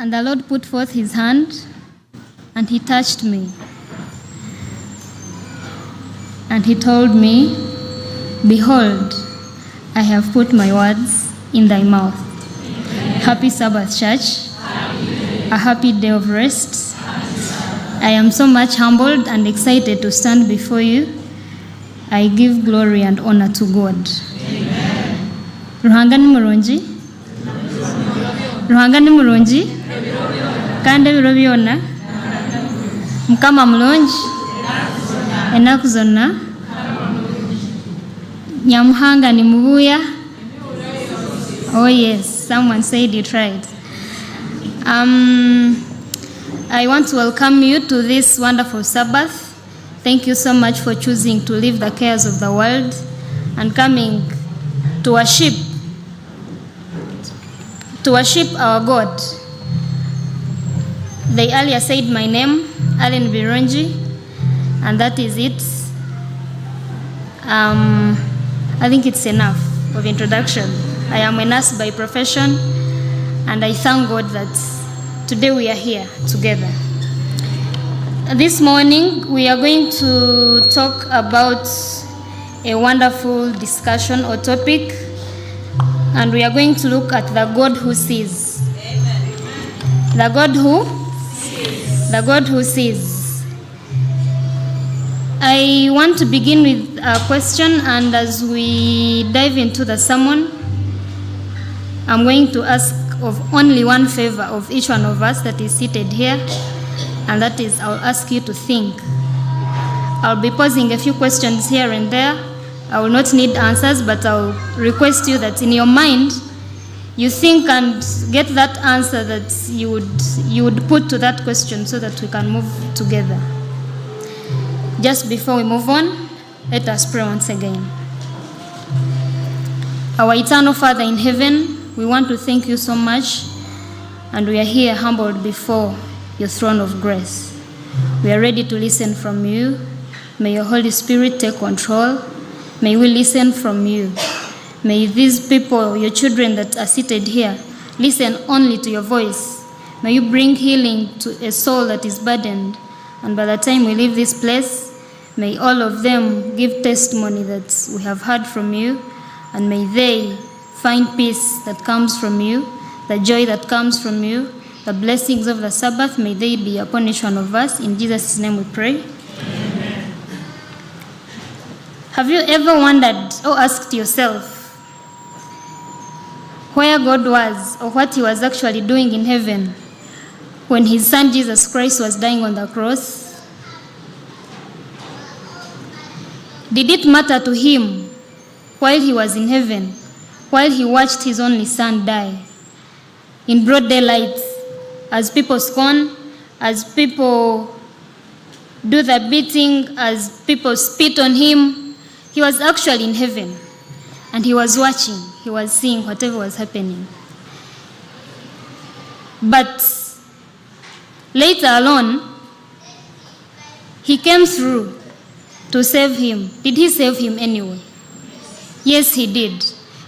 And the Lord put forth his hand, and he touched me. And he told me, "Behold, I have put my words in thy mouth." Happy Sabbath, church. A happy day of rest. I am so much humbled and excited to stand before you. I give glory and honor to God. Ruhanga ni mulungi. Ruhanga ni mulungi. Kandi ebiro byonna Mukama mulungi. Ennaku zonna Nyamuhanga ni mubuya. Oh yes, someone said it right. I want to welcome you to this wonderful Sabbath. Thank you so much for choosing to leave the cares of the world and coming to worship our God. They earlier said my name, Allen Birungi, and that is it. I think it's enough of introduction. I am a nurse by profession, and I thank God that today we are here together. This morning we are going to talk about a wonderful discussion or topic, and we are going to look at the God who sees. Amen. The God who sees. The God who sees. I want to begin with a question, and as we dive into the sermon, I'm going to ask of only one favor of each one of us that is seated here, and that is I'll ask you to think. I'll be posing a few questions here and there. I will not need answers, but I'll request you that in your mind, you think and get that answer that you would put to that question so that we can move together. Just before we move on, let us pray once again. Our eternal Father in heaven, we want to thank you so much, and we are here humbled before your throne of grace. We are ready to listen from you. May your Holy Spirit take control. May we listen from you. May these people, your children that are seated here, listen only to your voice. May you bring healing to a soul that is burdened. And by the time we leave this place, may all of them give testimony that we have heard from you. And may they find peace that comes from you, the joy that comes from you, the blessings of the Sabbath. May they be upon each one of us. In Jesus' name we pray. Amen. Have you ever wondered or asked yourself where God was or what he was actually doing in heaven when his son Jesus Christ was dying on the cross? Did it matter to him while he was in heaven, while he watched his only son die in broad daylight, as people scorn, as people do the beating, as people spit on him? He was actually in heaven, and he was watching, he was seeing whatever was happening. But later on, he came through to save him. Did he save him anyway? Yes, he did.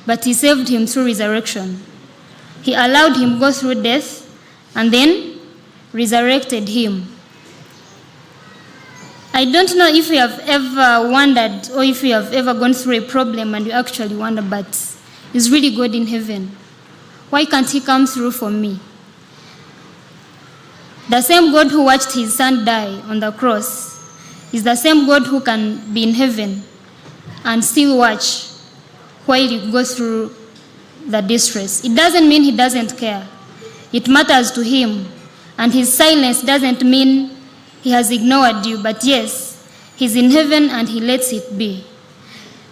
But he saved him through resurrection. He allowed him go through death and then resurrected him. I don't know if you have ever wondered or if you have ever gone through a problem and you actually wonder, but is really God in heaven? Why can't he come through for me? The same God who watched his son die on the cross is the same God who can be in heaven and still watch while you go through the distress. It doesn't mean he doesn't care. It matters to him. And his silence doesn't mean he has ignored you, but yes, he's in heaven and he lets it be.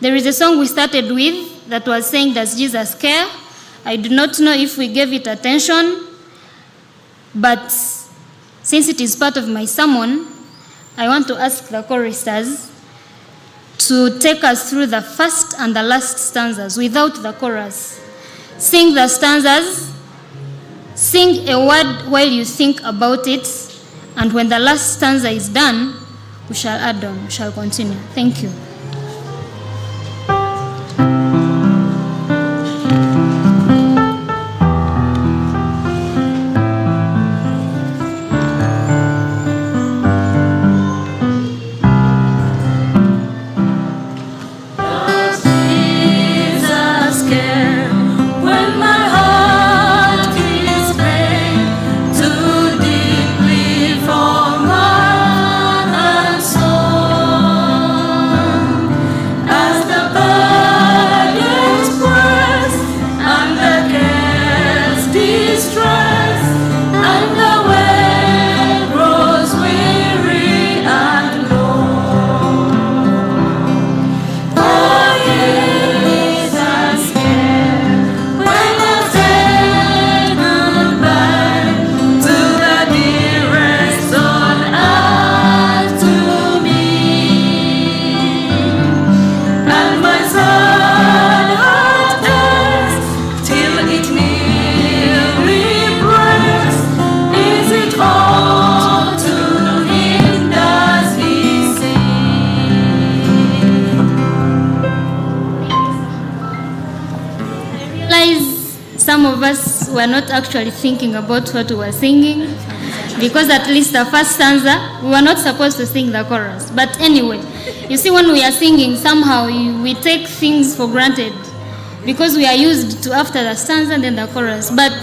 There is a song we started with that was saying, "Does Jesus care?" I do not know if we gave it attention, but since it is part of my sermon, I want to ask the choristers to take us through the first and the last stanzas without the chorus. Sing the stanzas, sing a word while you think about it, and when the last stanza is done, we shall add on, we shall continue. Thank you. not actually thinking about what we were singing, because at least the first stanza, we were not supposed to sing the chorus. But anyway, you see, when we are singing, somehow we take things for granted because we are used to after the stanza and then the chorus. But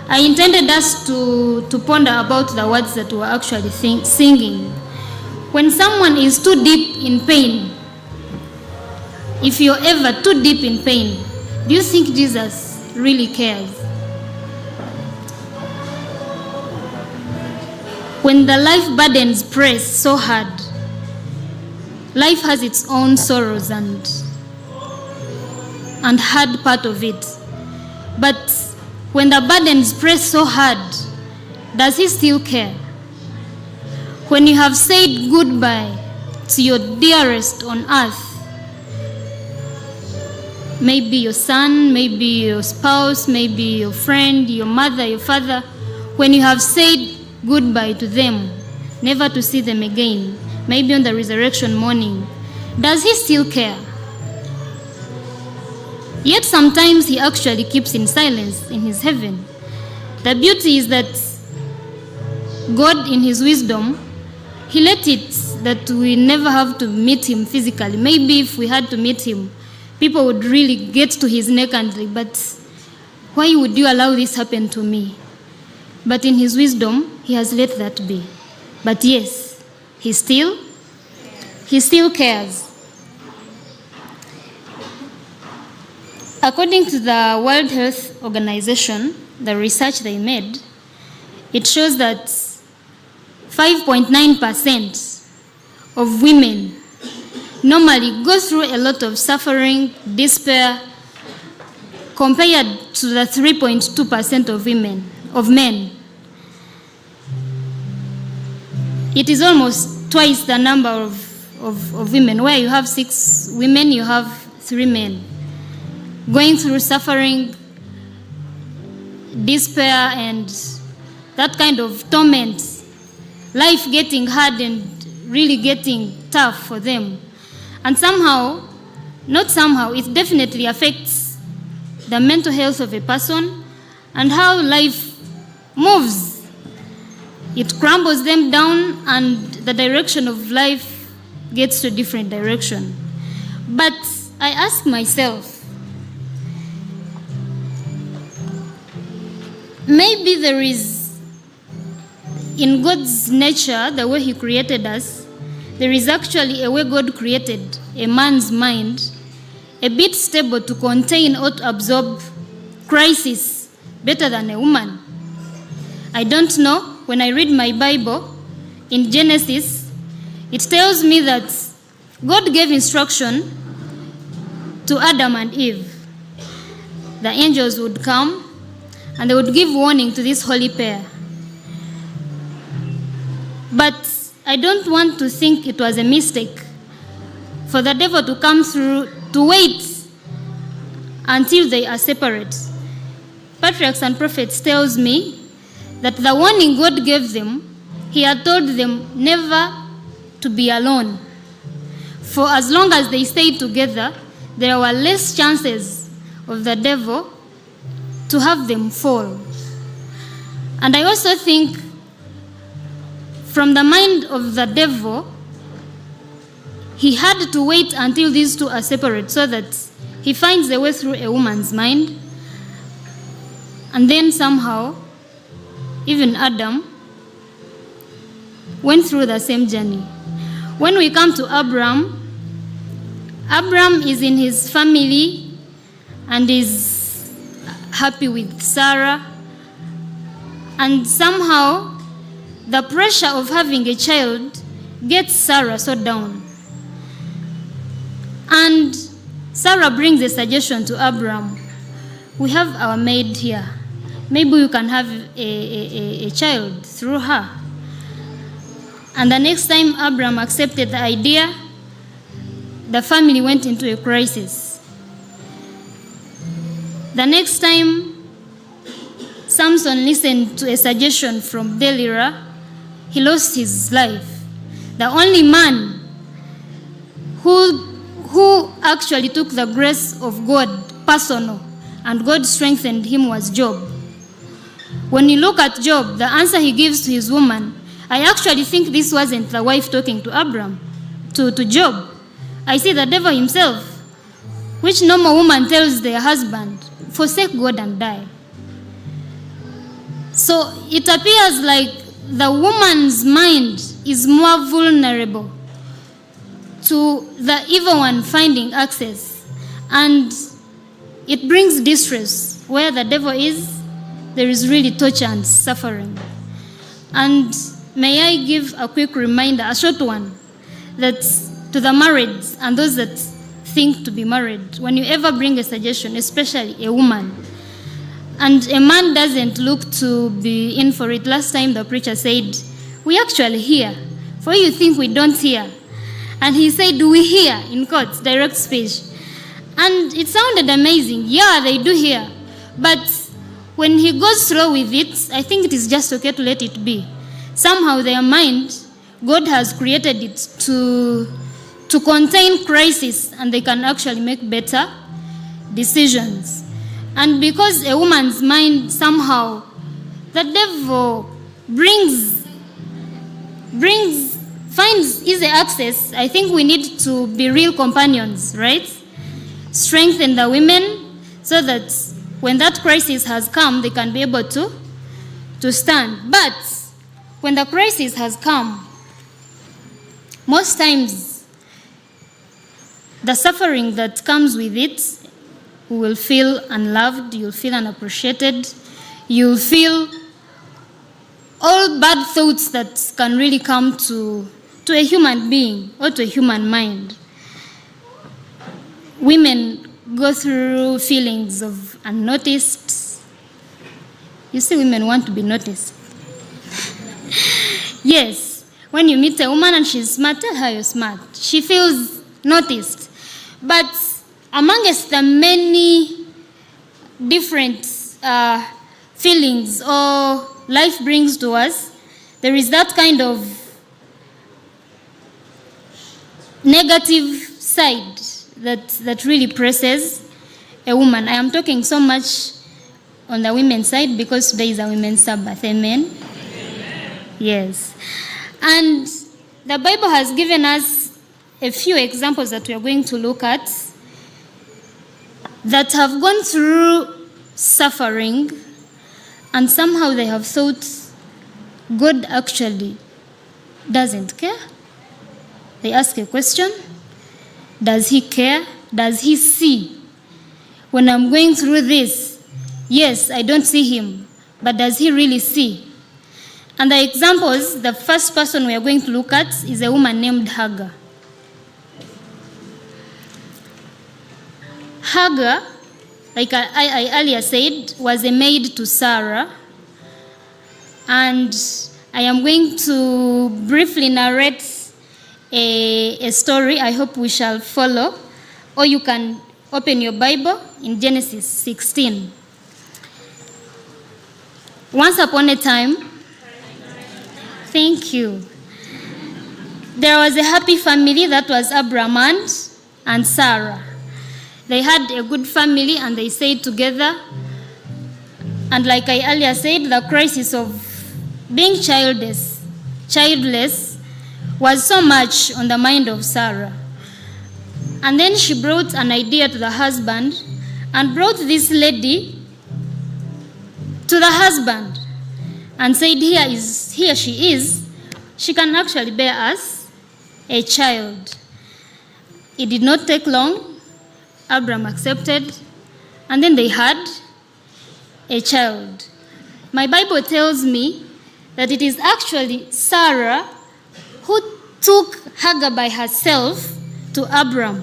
I intended us to ponder about the words that we were actually singing. When someone is too deep in pain, if you're ever too deep in pain, do you think Jesus really cares? When the life burdens press so hard, life has its own sorrows and hard part of it. But when the burdens press so hard, does he still care? When you have said goodbye to your dearest on earth, maybe your son, maybe your spouse, maybe your friend, your mother, your father, when you have said goodbye to them, never to see them again, maybe on the resurrection morning, does he still care? Yet sometimes he actually keeps in silence in his heaven. The beauty is that God, in his wisdom, he let it that we never have to meet him physically. Maybe if we had to meet him, people would really get to his neck and say, but why would you allow this happen to me? But in his wisdom, he has let that be. But yes, he still cares. According to the World Health Organization, the research they made, it shows that 5.9% of women normally go through a lot of suffering, despair, compared to the 3.2% of men. It is almost twice the number of women. Where you have 6 women, you have 3 men going through suffering, despair, and that kind of torment, life getting hard and really getting tough for them. And somehow, not somehow, it definitely affects the mental health of a person and how life moves. It crumbles them down and the direction of life gets to a different direction. But I ask myself, maybe there is, in God's nature, the way he created us, there is actually a way God created a man's mind a bit stable to contain or to absorb crisis better than a woman. I don't know. When I read my Bible, in Genesis, it tells me that God gave instruction to Adam and Eve. The angels would come and they would give warning to this holy pair. But I don't want to think it was a mistake for the devil to come through, to wait until they are separate. Patriarchs and prophets tells me that the warning God gave them, he had told them never to be alone. For as long as they stayed together, there were less chances of the devil to have them fall. And I also think from the mind of the devil, he had to wait until these two are separate so that he finds a way through a woman's mind. And then somehow, even Adam went through the same journey. When we come to Abraham is in his family and is happy with Sarah. And somehow, the pressure of having a child gets Sarah so down. And Sarah brings a suggestion to Abraham. We have our maid here. Maybe you can have a child through her. And the next time Abraham accepted the idea, the family went into a crisis. The next time Samson listened to a suggestion from Delilah, he lost his life. The only man who actually took the grace of God personal and God strengthened him was Job. When you look at Job, the answer he gives to his woman, I actually think this wasn't the wife talking to Abram, to Job. I see the devil himself, which normal woman tells their husband, forsake God and die. So it appears like the woman's mind is more vulnerable to the evil one finding access, and it brings distress. Where the devil is, there is really torture and suffering. And may I give a quick reminder, a short one, that to the married and those that think to be married, when you ever bring a suggestion, especially a woman, and a man doesn't look to be in for it. Last time the preacher said, we actually hear, for you think we don't hear. And he said, do we hear, in quotes, direct speech. And it sounded amazing. Yeah, they do hear. But when he goes through with it, I think it is just okay to let it be. Somehow their mind, God has created it to contain crisis, and they can actually make better decisions. And because a woman's mind somehow, the devil finds easy access, I think we need to be real companions, right? Strengthen the women so that when that crisis has come, they can be able to stand. But when the crisis has come, most times the suffering that comes with it, you will feel unloved, you'll feel unappreciated, you'll feel all bad thoughts that can really come to a human being or to a human mind. Women go through feelings of unnoticed. You see, women want to be noticed. Yes, when you meet a woman and she's smart, tell her you're smart. She feels noticed. But amongst the many different feelings or life brings to us, there is that kind of negative side that really presses a woman. I am talking so much on the women's side because today is a women's Sabbath. Amen? Amen. Yes. And the Bible has given us a few examples that we are going to look at that have gone through suffering, and somehow they have thought God actually doesn't care. They ask a question, does he care? Does he see? When I'm going through this, yes, I don't see him, but does he really see? And the examples, the first person we are going to look at is a woman named Hagar. Hagar, like I earlier said, was a maid to Sarah. And I am going to briefly narrate a story. I hope we shall follow. Or you can open your Bible in Genesis 16. Once upon a time, thank you. There was a happy family that was Abraham and Sarah. They had a good family and they stayed together. And like I earlier said, the crisis of being childless was so much on the mind of Sarah. And then she brought an idea to the husband and brought this lady to the husband and said, here she is. She can actually bear us a child. It did not take long. Abraham accepted, and then they had a child. My Bible tells me that it is actually Sarah who took Hagar by herself to Abraham.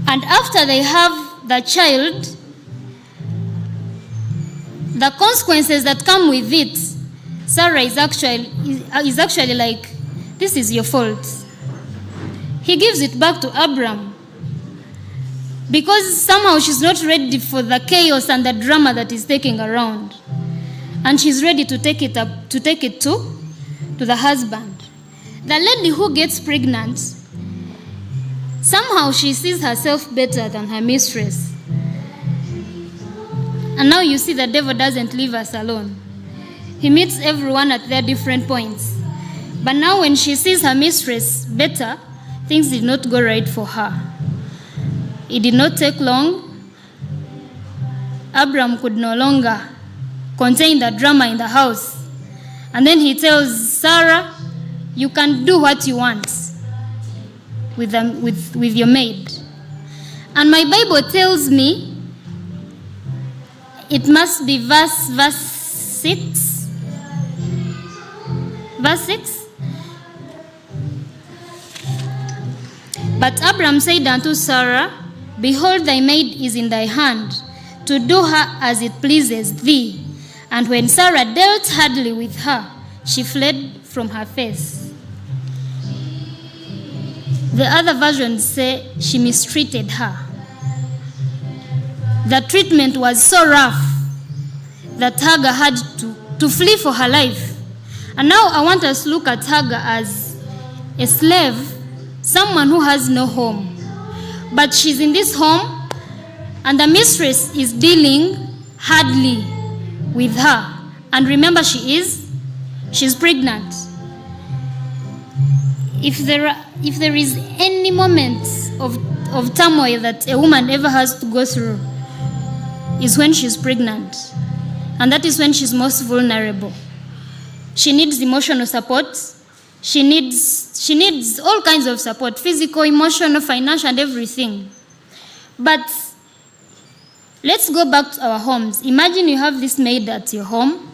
And after they have the child, the consequences that come with it, Sarah is actually like, this is your fault. He gives it back to Abraham because somehow she's not ready for the chaos and the drama that is taking around. And she's ready to take it to the husband. The lady who gets pregnant, somehow she sees herself better than her mistress. And now you see the devil doesn't leave us alone. He meets everyone at their different points. But now when she sees her mistress better, things did not go right for her. It did not take long. Abraham could no longer contain the drama in the house. And then he tells Sarah, you can do what you want with your maid. And my Bible tells me it must be verse 6. Verse 6. But Abraham said unto Sarah, behold, thy maid is in thy hand, to do her as it pleases thee. And when Sarah dealt hardly with her, she fled from her face. The other versions say she mistreated her. The treatment was so rough that Hagar had to flee for her life. And now I want us to look at Hagar as a slave, someone who has no home. But she's in this home, and the mistress is dealing hardly with her. And remember, she's pregnant. If there is any moment of turmoil that a woman ever has to go through, is when she's pregnant. And that is when she's most vulnerable. She needs emotional support. She needs all kinds of support, physical, emotional, financial, and everything. But let's go back to our homes. Imagine you have this maid at your home,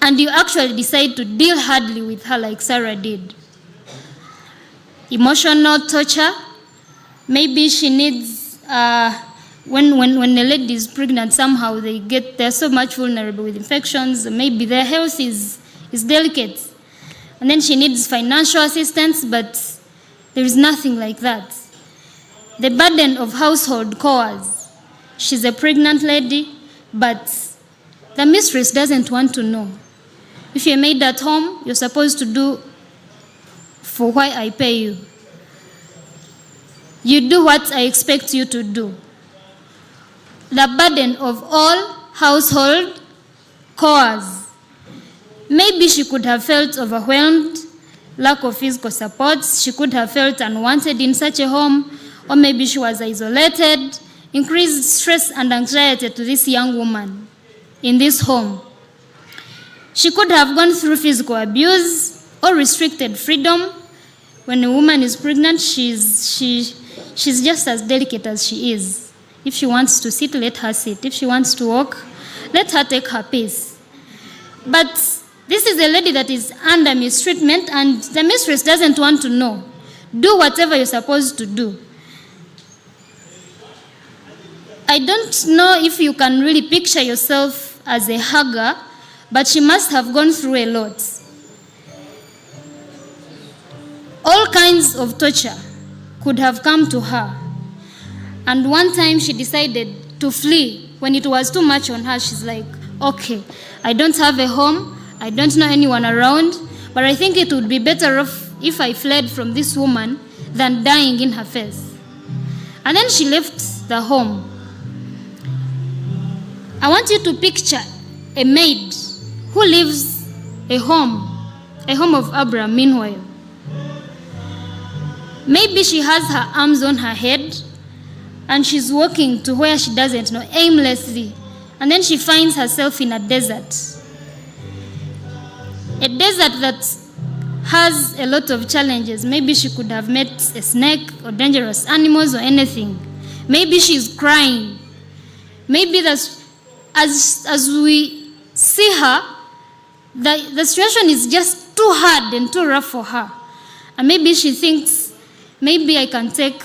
and you actually decide to deal hardly with her like Sarah did. Emotional torture. Maybe she needs, when a lady is pregnant, somehow they're so much vulnerable with infections. Maybe their health is delicate. And then she needs financial assistance, but there is nothing like that. The burden of household chores. She's a pregnant lady, but the mistress doesn't want to know. If you're maid at home, you're supposed to do for what I pay you. You do what I expect you to do. The burden of all household chores. Maybe she could have felt overwhelmed, lack of physical support. She could have felt unwanted in such a home, or maybe she was isolated, increased stress and anxiety to this young woman in this home. She could have gone through physical abuse or restricted freedom. When a woman is pregnant, she's just as delicate as she is. If she wants to sit, let her sit. If she wants to walk, let her take her pace. But this is a lady that is under mistreatment, and the mistress doesn't want to know. Do whatever you're supposed to do. I don't know if you can really picture yourself as a Hagar, but she must have gone through a lot. All kinds of torture could have come to her. And one time she decided to flee. When it was too much on her, she's like, okay, I don't have a home, I don't know anyone around, but I think it would be better off if I fled from this woman than dying in her face. And then she left the home. I want you to picture a maid who lives a home of Abraham meanwhile. Maybe she has her arms on her head and she's walking to where she doesn't know, aimlessly. And then she finds herself in a desert. A desert that has a lot of challenges. Maybe she could have met a snake or dangerous animals or anything. Maybe she's crying. Maybe as we see her, the situation is just too hard and too rough for her. And maybe she thinks, maybe I can take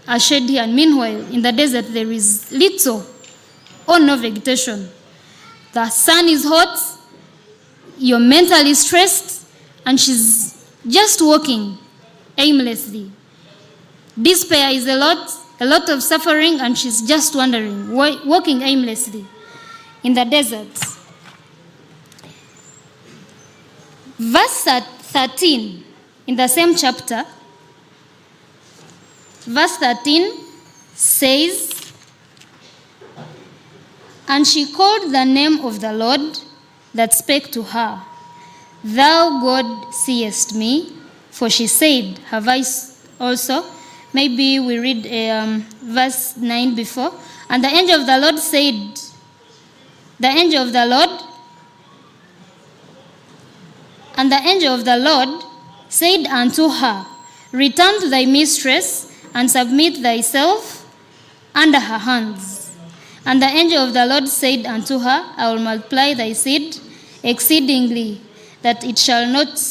a shade here. And meanwhile, in the desert, there is little or no vegetation. The sun is hot, you're mentally stressed, and she's just walking aimlessly. Despair is a lot of suffering, and she's just wandering, walking aimlessly in the desert. Verse 13 in the same chapter, verse 13 says, And she called the name of the Lord that spake to her. Thou God seest me, for she said, have I also? Maybe we read verse 9 before. And the angel of the Lord said unto her, return to thy mistress, and submit thyself under her hands. And the angel of the Lord said unto her, I will multiply thy seed exceedingly, that it shall not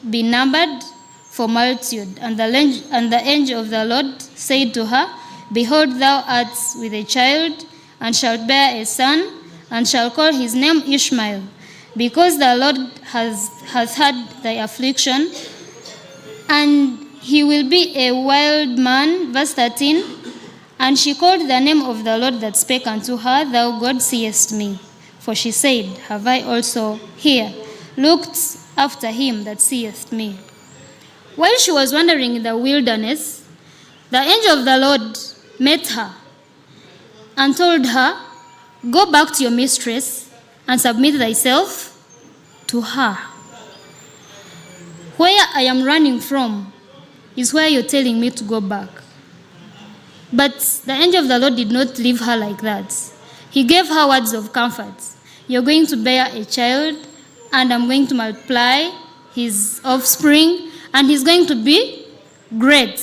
be numbered for multitude. And the angel of the Lord said to her, behold, thou art with a child, and shalt bear a son, and shall call his name Ishmael, because the Lord has heard thy affliction, and he will be a wild man. Verse 13, and she called the name of the Lord that spake unto her, thou God seest me. For she said, have I also here looked after him that seeth me? While she was wandering in the wilderness, the angel of the Lord met her and told her, go back to your mistress and submit thyself to her. Where I am running from is where you're telling me to go back. But the angel of the Lord did not leave her like that. He gave her words of comfort. You're going to bear a child, and I'm going to multiply his offspring, and he's going to be great.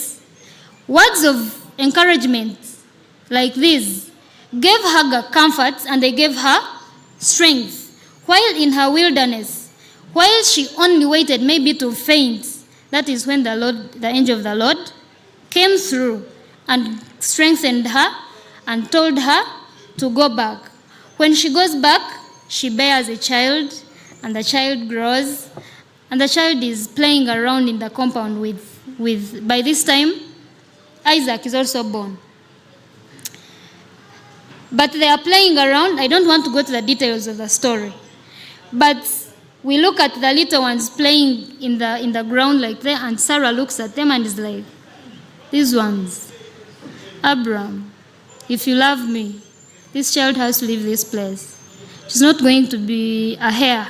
Words of encouragement like this gave Hagar comfort, and they gave her strength. While in her wilderness, while she only waited maybe to faint, that is when the angel of the Lord came through and strengthened her and told her to go back. When she goes back, she bears a child, and the child grows, and the child is playing around in the compound with by this time, Isaac is also born. But they are playing around. I don't want to go to the details of the story. But we look at the little ones playing in the ground like that, and Sarah looks at them and is like, these ones, Abraham, if you love me, this child has to leave this place. She's not going to be a heir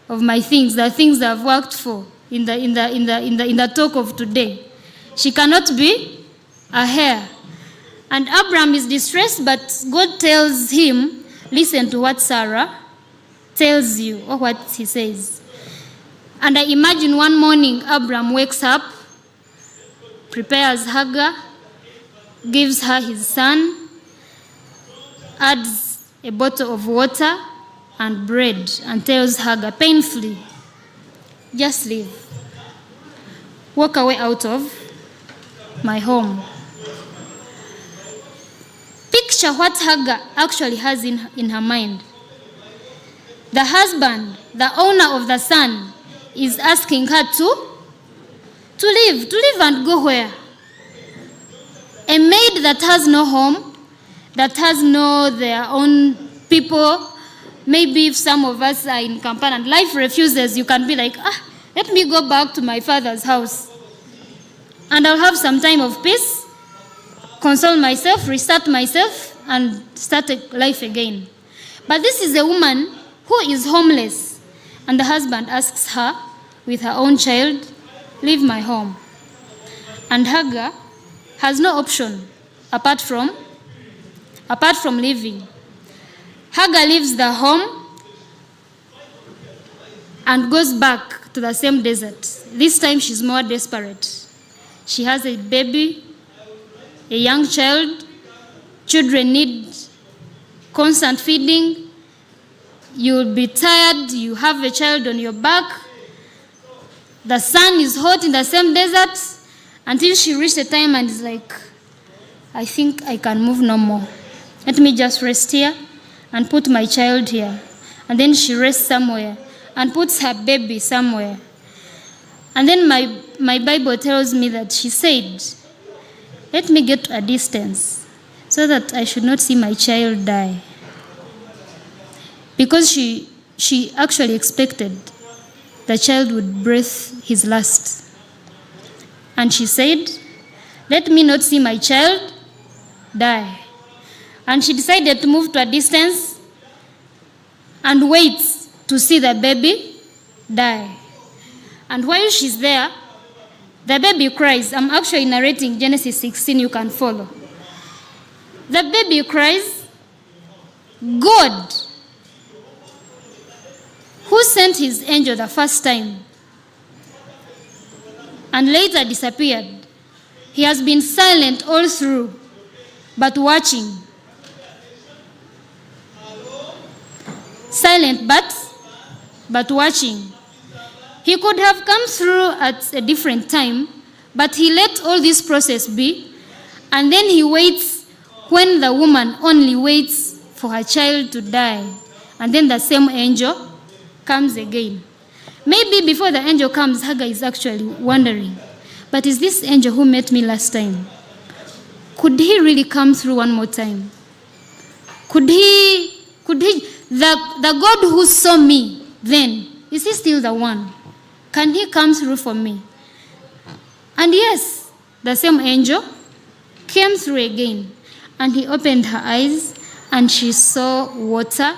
of my things, the things that I've worked for in the talk of today. She cannot be a heir. And Abraham is distressed, but God tells him, listen to what Sarah tells you, or what he says. And I imagine one morning, Abraham wakes up, prepares Hagar, gives her his son, adds a bottle of water and bread, and tells Hagar painfully, just leave. Walk away out of my home. Picture what Hagar actually has in her mind. The husband, the owner of the son, is asking her to leave and go where? A maid that has no home, that has no their own people. Maybe if some of us are in Kampala and life refuses, you can be like, let me go back to my father's house, and I'll have some time of peace, console myself, restart myself, and start a life again. But this is a woman who is homeless, and the husband asks her with her own child, leave my home. And Hagar has no option apart from leaving. Hagar leaves the home and goes back to the same desert. This time she's more desperate. She has a baby, a young child. Children need constant feeding. You'll be tired. You have a child on your back. The sun is hot in the same desert, until she reached a time and is like, I think I can move no more. Let me just rest here and put my child here. And then she rests somewhere and puts her baby somewhere. And then my Bible tells me that she said, let me get to a distance so that I should not see my child die. Because she actually expected the child would breathe his last. And she said, let me not see my child die. And she decided to move to a distance and waits to see the baby die. And while she's there, the baby cries. I'm actually narrating Genesis 16, you can follow. The baby cries. God, who sent his angel the first time and later disappeared, he has been silent all through, but watching. Silent, but watching. He could have come through at a different time, but he let all this process be, and then he waits when the woman only waits for her child to die, and then the same angel comes again. Maybe before the angel comes, Hagar is actually wondering, but is this angel who met me last time? Could he really come through one more time? Could he, the God who saw me then, is he still the one? Can he come through for me? And yes, the same angel came through again, and he opened her eyes, and she saw water.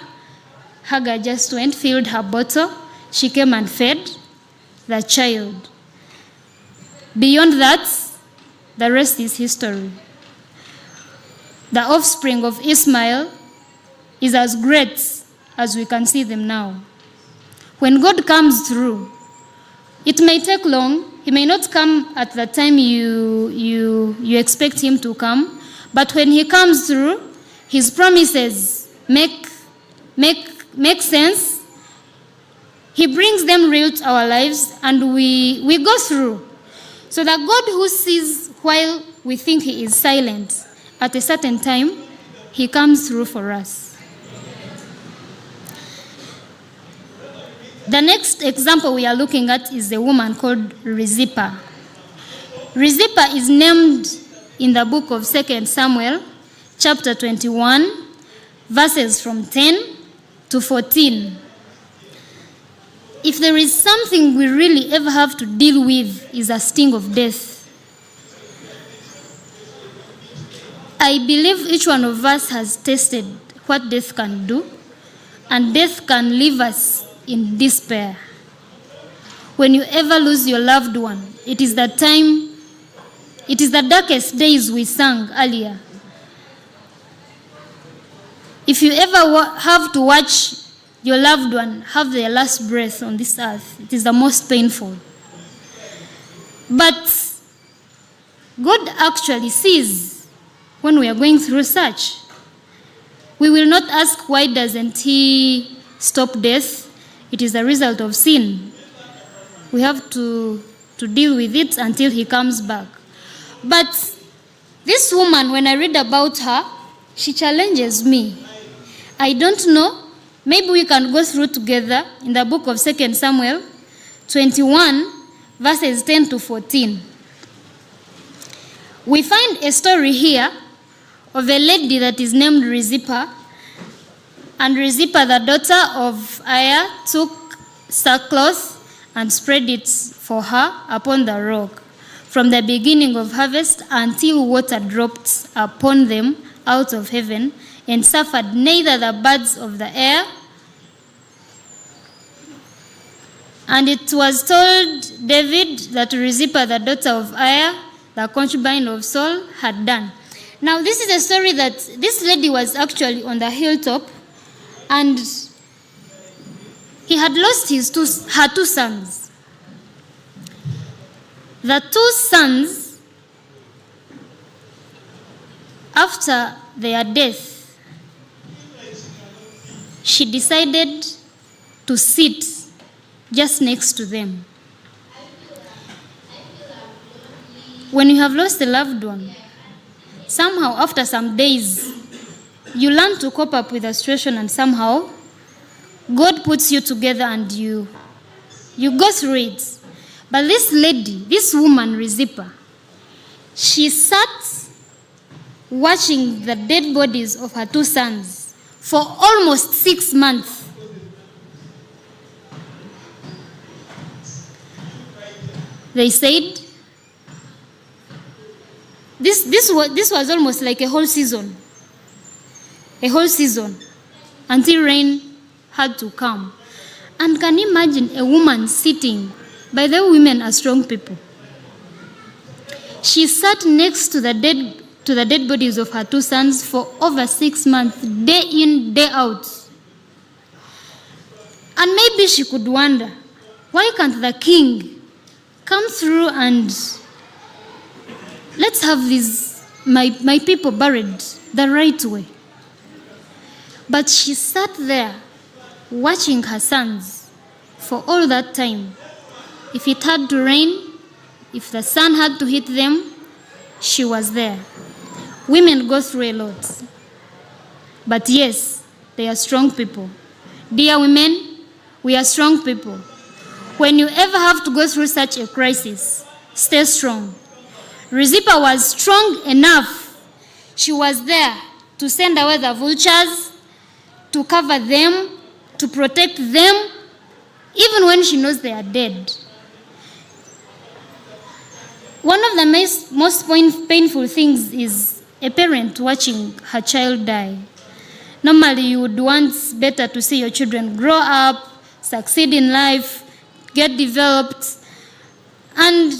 Hagar just went, filled her bottle. She came and fed the child. Beyond that, the rest is history. The offspring of Ishmael is as great as we can see them now. When God comes through, it may take long. He may not come at the time you expect him to come, but when he comes through, his promises make sense. He brings them real to our lives, and we go through. So the God who sees while we think he is silent, at a certain time, he comes through for us. The next example we are looking at is a woman called Rizpah. Rizpah is named in the book of 2 Samuel, chapter 21, verses from 10 to 14. If there is something we really ever have to deal with, is a sting of death. I believe each one of us has tasted what death can do, and death can leave us in despair. When you ever lose your loved one, it is the darkest days we sang earlier. If you ever have to watch your loved one have their last breath on this earth, it is the most painful. But God actually sees when we are going through such. We will not ask, why doesn't he stop death? It is a result of sin. We have to deal with it until he comes back. But this woman, when I read about her, she challenges me. I don't know. Maybe we can go through together in the book of 2 Samuel 21, verses 10 to 14. We find a story here of a lady that is named Rizpah. And Rizpah, the daughter of Aiah, took sackcloth and spread it for her upon the rock, from the beginning of harvest until water dropped upon them out of heaven, and suffered neither the birds of the air. And it was told David that Rizpah, the daughter of Aiah, the concubine of Saul, had done. Now, this is a story that this lady was actually on the hilltop, and he had lost her two sons. The two sons, after their death, she decided to sit just next to them. When you have lost a loved one, somehow after some days, you learn to cope up with the situation, and somehow God puts you together and you go through it. But this lady, this woman, Rizpah, she sat watching the dead bodies of her two sons for almost 6 months. They said this was almost like a whole season until rain had to come. And can you imagine a woman sitting? By the way, women are strong people. She sat next to the dead bodies of her 2 sons for over 6 months, day in, day out. And maybe she could wonder, why can't the king come through and let's have my people buried the right way? But she sat there watching her sons for all that time. If it had to rain, if the sun had to hit them, she was there. Women go through a lot. But yes, they are strong people. Dear women, we are strong people. When you ever have to go through such a crisis, stay strong. Rizipah was strong enough. She was there to send away the vultures, to cover them, to protect them, even when she knows they are dead. One of the most painful things is a parent watching her child die. Normally, you would want better to see your children grow up, succeed in life, get developed, and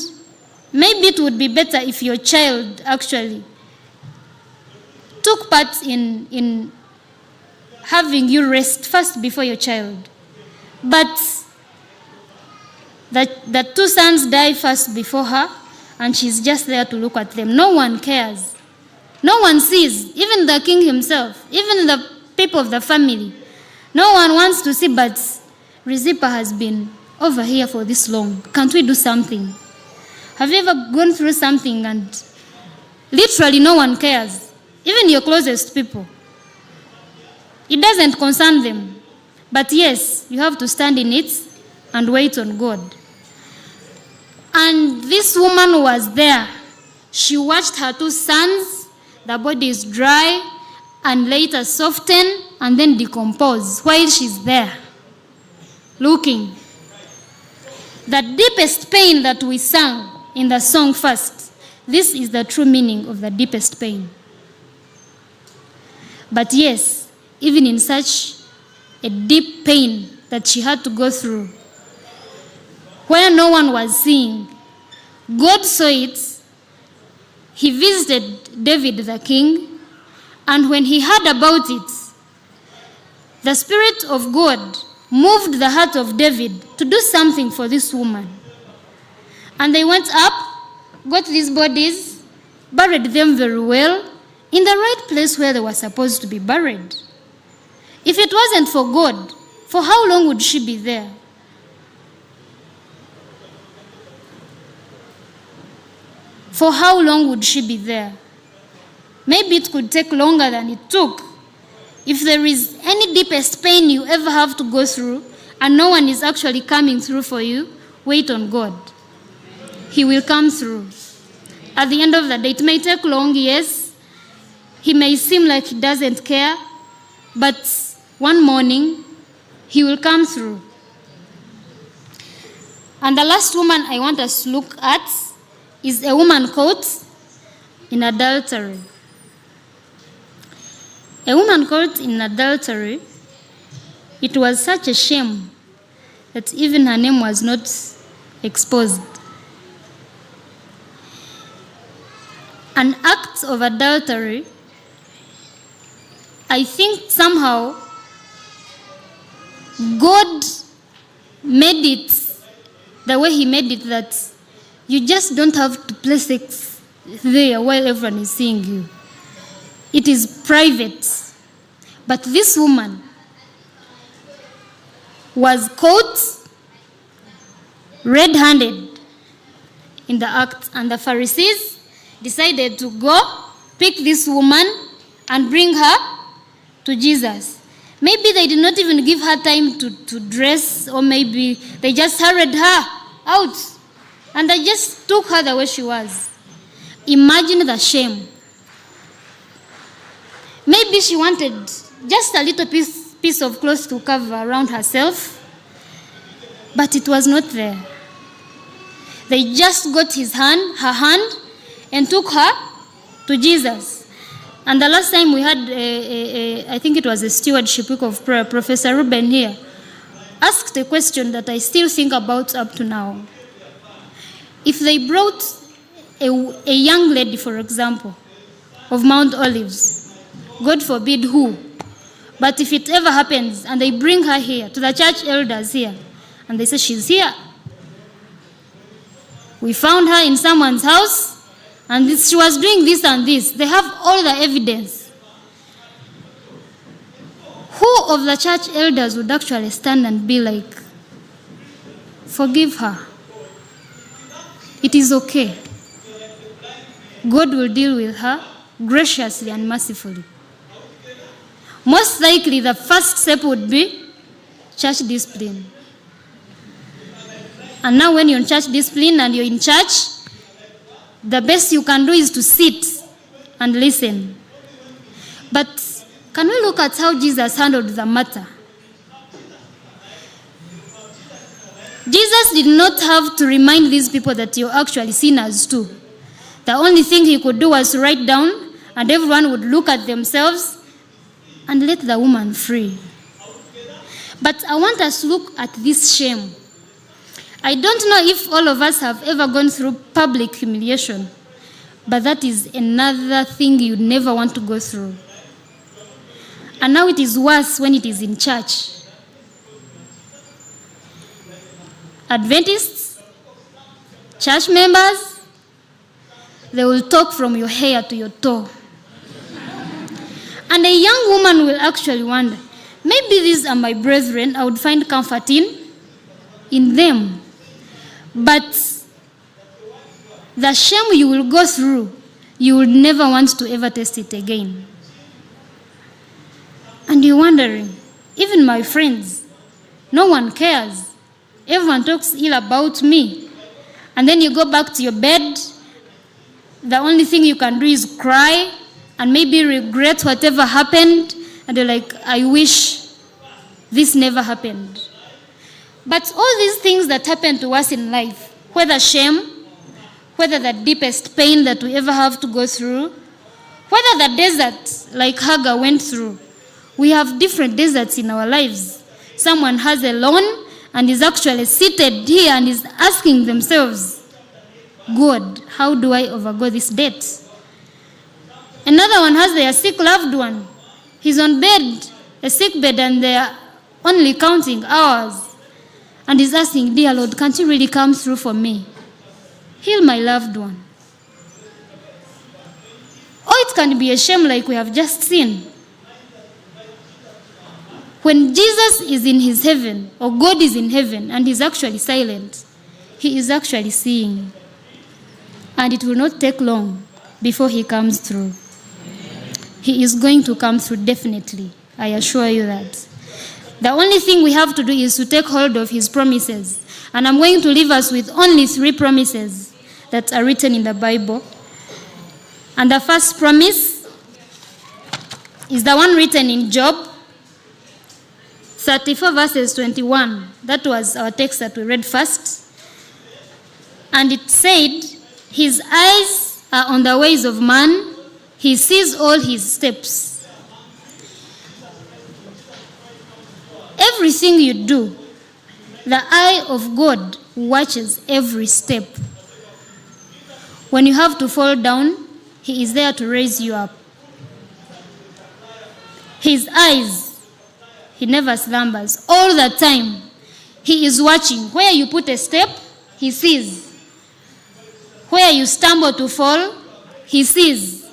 maybe it would be better if your child actually took part in having you rest first before your child. But the 2 sons die first before her, and she's just there to look at them. No one cares. No one sees, even the king himself, even the people of the family. No one wants to see, but Rizipah has been over here for this long. Can't we do something? Have you ever gone through something and literally no one cares? Even your closest people. It doesn't concern them. But yes, you have to stand in it and wait on God. And this woman was there. She watched her 2 sons, the bodies dry, and later soften and then decompose while she's there, looking. The deepest pain that we sang in the song first, this is the true meaning of the deepest pain. But yes, even in such a deep pain that she had to go through, where no one was seeing, God saw it. He visited David the king, and when he heard about it, the Spirit of God moved the heart of David to do something for this woman. And they went up, got these bodies, buried them very well in the right place where they were supposed to be buried. If it wasn't for God, for how long would she be there? For how long would she be there? Maybe it could take longer than it took. If there is any deepest pain you ever have to go through and no one is actually coming through for you, wait on God. He will come through. At the end of the day, it may take long, yes. He may seem like he doesn't care, but one morning, he will come through. And the last woman I want us to look at is a woman caught in adultery. A woman caught in adultery, it was such a shame that even her name was not exposed. An act of adultery, I think somehow God made it the way he made it, that you just don't have to play sex there while everyone is seeing you. It is private. But this woman was caught red-handed in the act, and the Pharisees decided to go pick this woman and bring her to Jesus. Maybe they did not even give her time to dress, or maybe they just hurried her out and they just took her the way she was. Imagine the shame. Maybe she wanted just a little piece of cloth to cover around herself, but it was not there. They just got her hand, and took her to Jesus. And the last time we had, I think it was a stewardship week of prayer, Professor Ruben here asked a question that I still think about up to now. If they brought a young lady, for example, of Mount Olives, God forbid who, but if it ever happens and they bring her here to the church elders here and they say she's here, we found her in someone's house and she was doing this and this, they have all the evidence. Who of the church elders would actually stand and be like, forgive her? It is okay. God will deal with her graciously and mercifully. Most likely, the first step would be church discipline. And now when you're in church discipline and you're in church, the best you can do is to sit and listen. But can we look at how Jesus handled the matter? Jesus did not have to remind these people that you're actually sinners too. The only thing he could do was to write down, and everyone would look at themselves and let the woman free. But I want us to look at this shame. I don't know if all of us have ever gone through public humiliation, but that is another thing you never want to go through. And now it is worse when it is in church. Adventists, church members, they will talk from your hair to your toe. And a young woman will actually wonder, maybe these are my brethren, I would find comfort in them. But the shame you will go through, you will never want to ever taste it again. And you're wondering, even my friends, no one cares. Everyone talks ill about me. And then you go back to your bed, the only thing you can do is cry and maybe regret whatever happened. And you're like, I wish this never happened. But all these things that happen to us in life, whether shame, whether the deepest pain that we ever have to go through, whether the desert like Hagar went through, we have different deserts in our lives. Someone has a loan and is actually seated here and is asking themselves, God, how do I overgo this debt? Another one has their sick loved one. He's on bed, a sick bed, and they're only counting hours. And he's asking, dear Lord, can't you really come through for me? Heal my loved one. Or it can be a shame like we have just seen. When Jesus is in his heaven, or God is in heaven, and he's actually silent, he is actually seeing. And it will not take long before he comes through. He is going to come through definitely. I assure you that. The only thing we have to do is to take hold of his promises. And I'm going to leave us with only 3 promises that are written in the Bible. And the first promise is the one written in Job 34 verses 21. That was our text that we read first. And it said, his eyes are on the ways of man. He sees all his steps. Everything you do, the eye of God watches every step. When you have to fall down, he is there to raise you up. His eyes, he never slumbers. All the time, he is watching. Where you put a step, he sees. Where you stumble to fall, he sees.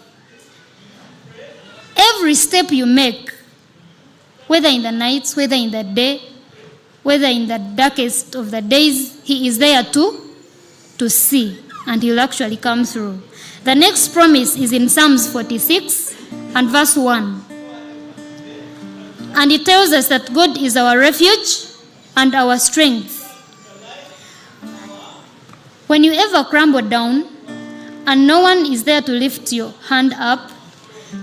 Every step you make, whether in the nights, whether in the day, whether in the darkest of the days, he is there to see, and he'll actually come through. The next promise is in Psalms 46 and verse 1. And it tells us that God is our refuge and our strength. When you ever crumble down and no one is there to lift your hand up,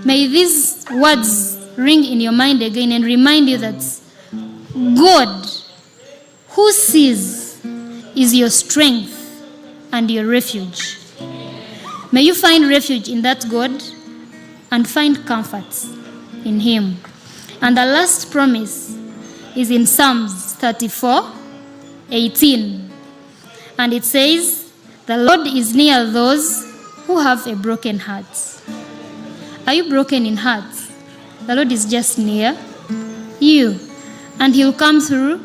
may these words ring in your mind again and remind you that God, who sees, is your strength and your refuge. May you find refuge in that God and find comfort in him. And the last promise is in Psalms 34:18. And it says, "The Lord is near those who have a broken heart." Are you broken in heart? The Lord is just near you, and he'll come through.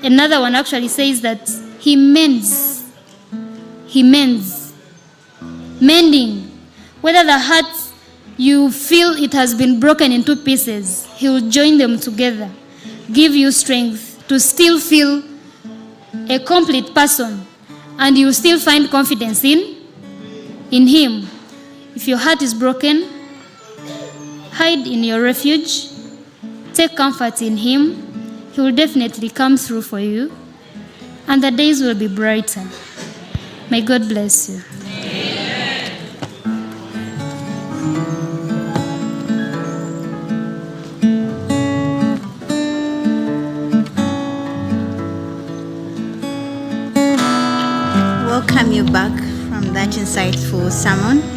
Another one actually says that he mends. He mends. Mending. Whether the heart you feel it has been broken into pieces, he will join them together, give you strength to still feel a complete person, and you still find confidence in him. If your heart is broken, hide in your refuge, take comfort in him. He will definitely come through for you, and the days will be brighter. May God bless you. Welcome you back from that insightful sermon.